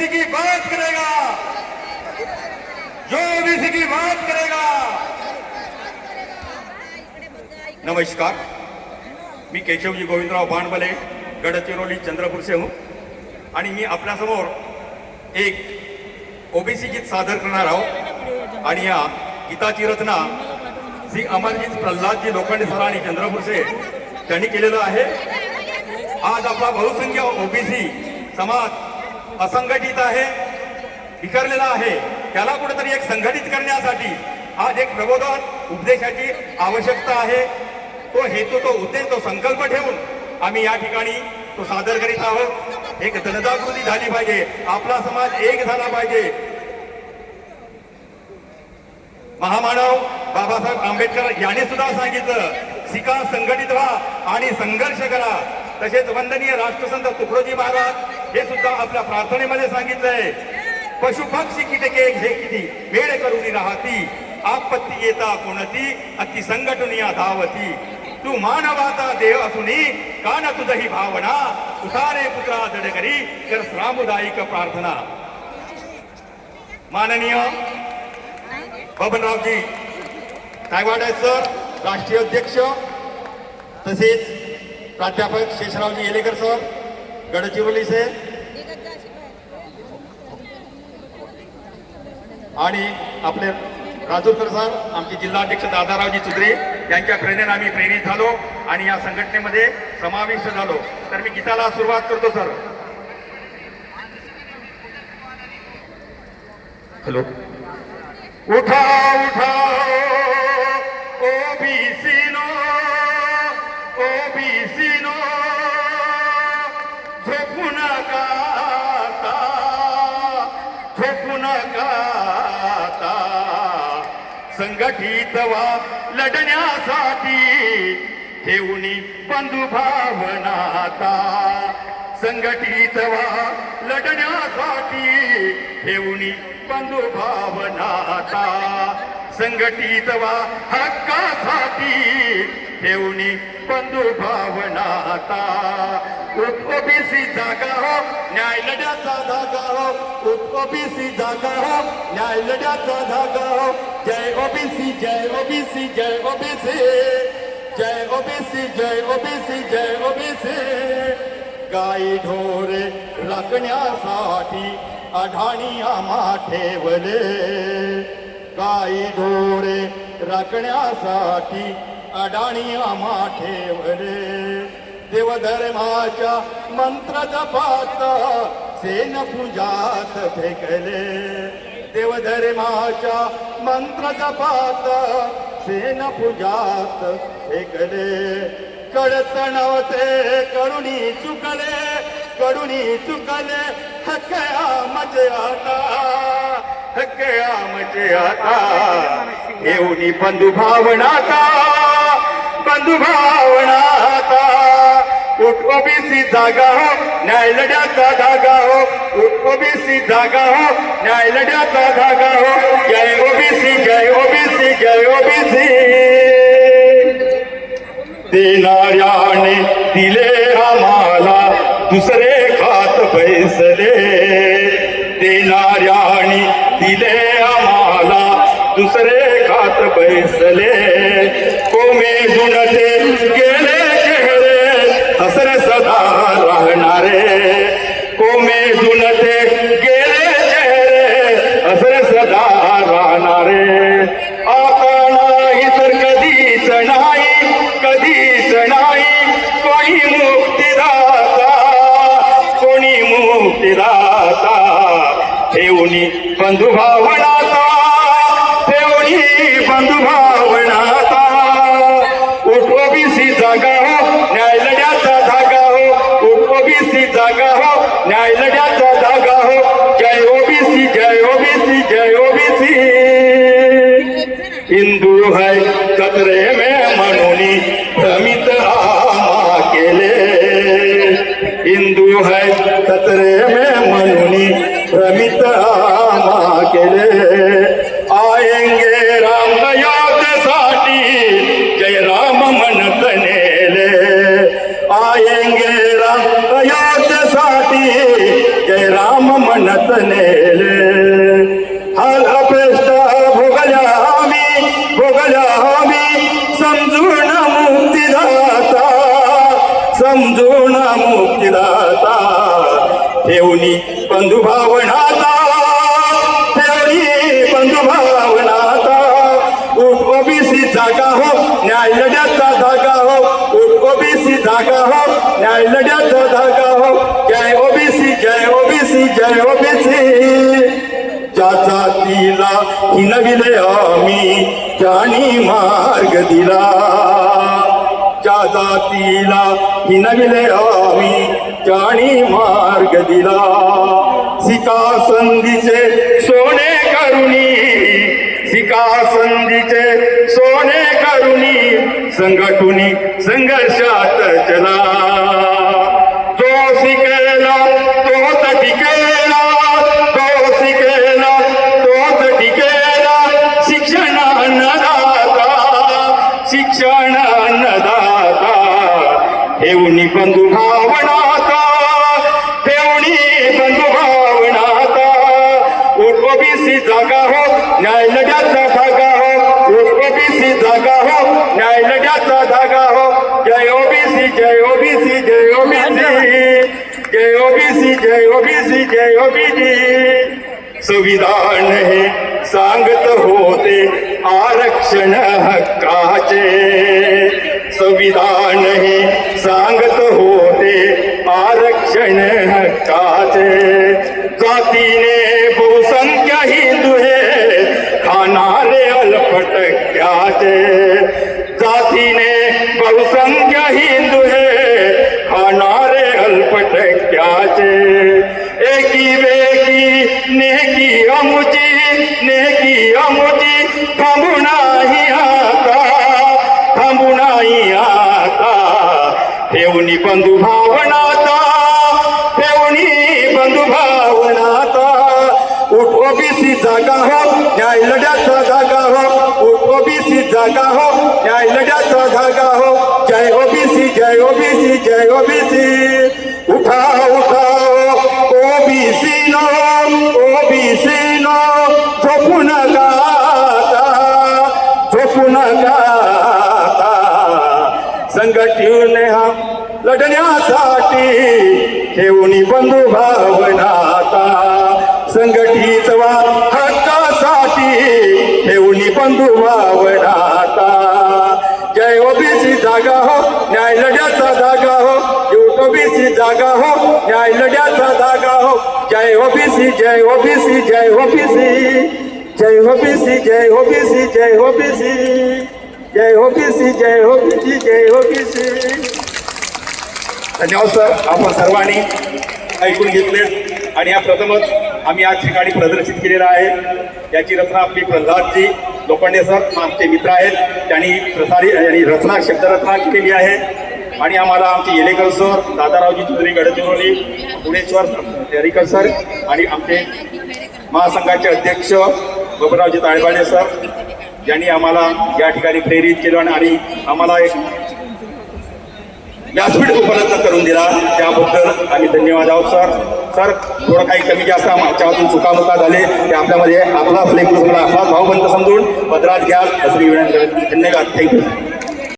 OBC की बात करेगा, जो ओबीसी की बात करेगा। नमस्कार, मी केशवजी गोविंदराव बाणबले, गडचिरोली चंद्रपूर से हूँ आणि मी आपल्यासमोर एक ओबीसी गीत सादर करणार आहोत आणि या गीताची रचना श्री अमरजीत प्रल्हादजी लोखंडे सरांनी चंद्रपूर से त्यांनी केलेलं आहे। आज आपला बहुसंख्य ओबीसी समाज असंघटित आहे, विखरलेला आहे, त्याला कुठेतरी एक संघटित करण्यासाठी आज एक प्रबोधन उपदेशाची आवश्यकता आहे। तो हेतू, तो उद्देश, तो संकल्प ठेवून आम्ही या ठिकाणी तो सादर करीत आहोत। एक जनजागृती झाली पाहिजे, आपला समाज एक झाला पाहिजे। महामानव बाबासाहेब आंबेडकर यांनी सुद्धा सांगितलं, शिका, संघटित व्हा आणि संघर्ष करा। तसेच वंदनीय राष्ट्रसंत तुकडोजी महाराज हे सुद्धा आपल्या प्रार्थनेमध्ये सांगितलंय, पशुपक्षी कीटके घे किती वेळ करून राहती, आपत्ती येता कोणती अति संघटन या धावती। तू मानवाचा देह असूनी कान तुझही भावना, उतारे पुत्रा जडकरी कर सामुदायिक प्रार्थना। माननीय बबनरावजी कायवाडे सर, राष्ट्रीय अध्यक्ष, तसेच प्राध्यापक शेषरावजी येलेकर सर, गडचिरोली से, आणि आपले राजूरकर सर, आमचे जिल्हाध्यक्ष दादारावजी चुद्रे यांच्या प्रेरणेने आम्ही प्रेरित झालो आणि या संघटनेमध्ये समाविष्ट झालो। तर मी गीताला सुरुवात करतो सर। हॅलो। उठा उठा ओबीसी नो, ओबीसी नो, झोपू नका आता, झोपू नका आता, संघटित व्हा लढण्यासाठी, ठेवणी बंधू भावना आता, संघटित व्हा लढण्यासाठी, ठेवणी बंधू भावना आता, संघटित व्हा हक्कासाठी, ठेवणी बंधू भावना आता। ओबीसी जागा हो, न्याय लढ्याचा धागा हो, ओबीसी जागा हो, न्याय लढ्याचा धागा हो। जय ओबीसी, जय ओबीसी, जय ओबीसी, जय ओबीसी, जय ओबीसी, जय ओबीसी। गाई ढोरे राखण्यासाठी आढाणी आम्हा ठेवले, गाई ढोरे राखण्यासाठी अडाणी आम्हा ठेवले। देवधर्माच्या मंत्र जपात सेन पूजात फेकले, देवधर्माच्या मंत्र जपात सेन पूजात फेकले। कळत नव्हते करुणी चुकले, करुणी चुकले, हक्यामचे आता, हक्यामचे आता, येऊनी बंधू भावनाता, बंधू भावनाता। उठ ओबीसी जागा हो, न्याय लढ्याचा धागा हो, उठ ओबीसी जागा हो, न्याय लढ्याचा धागा हो। जय ओबीसी, जय ओबीसी, जय ओबीसी। देणाऱ्याने दिले आम्हाला दुसरे खात बैसले, देणाऱ्याने दिले आम्हाला दुसरे खात बैसले। कोमेजून ते गेले चेहरे हसरे सदा राहणारे, कोमेजून ते गेले चेहरे हसरे सदा राहणारे। आता नाही तर कधीच नाही, कधीच नाही कोणी मुक्तिदाता, कोणी मुक्तिदाता। ठेवणी बंधू भावनाता, ठेवणी बंधू भावनाता। उठ ओबीसी जागा हो, न्याय लढ्याचा धागा हो, उठ ओबीसी जागा हो, न्याय लढ्याचा धागा हो। जय ओबीसी, जय ओबीसी, जय ओबीसी। हिंदू है खतरे में म्हणून भ्रमित आम्हा केले, हिंदू है खतरे में म्हणून भ्रमित आम्हा केले। आएंगे राम अयोध्येसाठी जय राम म्हणत नेले, आएंगे राम अयोध्येसाठी जय राम म्हणत नेले हाल अपेष्ट भोगल्या आम्ही समजून मुक्तिदाता ठेवणी बंधुभावनाता उठ ओबीसी जागा हो न्याय लढ्याचा धागा हो उठ ओबीसी जागा हो न्याय लढ्याचा धागा हो जय ओबीसी जय ओबीसी जय ओबीसी ज्याचा तिला हिनविले आम्ही त्यानी मार्ग दिला ज्या जातीला हिनविले आम्ही त्यानी मार्ग दिला सिका संधीचे सोने करुणी संघटुनी संघर्षात चला जो शिकेला तोच टिकेला शिक्षण अन्नदाता ठेवणी बंधुभावनाता उठ ओबीसी जागा हो न्याय लढ्याचा धागा हो उठ ओबीसी जागा हो न्याय लढ्याचा धागा हो जय ओबीसी जय ओबीसी जय ओबीसी जय ओबीसी जय ओबीसी जय ओबीसी संविधान हे सांगत होते आरक्षण हक्काचे संविधान हे सांगत होते आरक्षण हक्काचे जातीने बहुसंख्य हिंदू हे खाणारे अल्पटक्क्याचे जातीने बहुसंख्य हिंदू हे खाणारे अल्पटक्क्याचे एकी वेगी नेकी अमुची थांबू नाही आता ठेवणी बंधुभावनाता उठ ओबीसी जागा हो न्याय लढ्याचा धागा हो उठ ओबीसी जागा हो न्याय लढ्याचा धागा हो जय ओबीसी जय ओबीसी जय ओबीसी उठा ओबीसी नो झोपू नका संघटने हा लढण्यासाठी ठेवणी बंधुभावनाता संघटित व्हा हक्कासाठी ठेवणी बंधुभावनाता जय ओबीसी जागा हो न्याय लढ्याचा धागा हो ओबीसी जागा हो न्याय लढ्याचा धागा हो जय ओबीसी जय ओबीसी जय ओबीसी जय ओबीसी जय ओबीसी जय ओबीसी जय ओबीसी जय ओबीसी जय ओबीसी धन्यवाद सर आपण सर्वांनी ऐकून घेतले आणि या प्रथमच आम्ही आज ठिकाणी प्रदर्शित केलेला आहे याची रचना आपली प्रल्हादजी लोखंडे सर आमचे मित्र आहेत त्यांनी रचना शब्दरचना केलेली आहे आणि आम्हाला आमचे येलेकर सर दादारावजी चौधरी गडचिरोली पुणेश्वर येलेकर सर आणि आमचे महासंघाचे अध्यक्ष बबनरावजी ताळेबाडे सर यांनी आम्हाला या ठिकाणी प्रेरित केलं आणि आम्हाला एक व्यासपीठ उपलब्ध करून दिला त्याबद्दल आम्ही धन्यवाद आहोत सर थोडं काही कमी जास्त आमच्या हातून चुकामुका झाले ते आपल्यामध्ये आपला आपला भाऊबंद समजून पदरात घ्या असं विनंती. धन्यवाद. थँक्यू.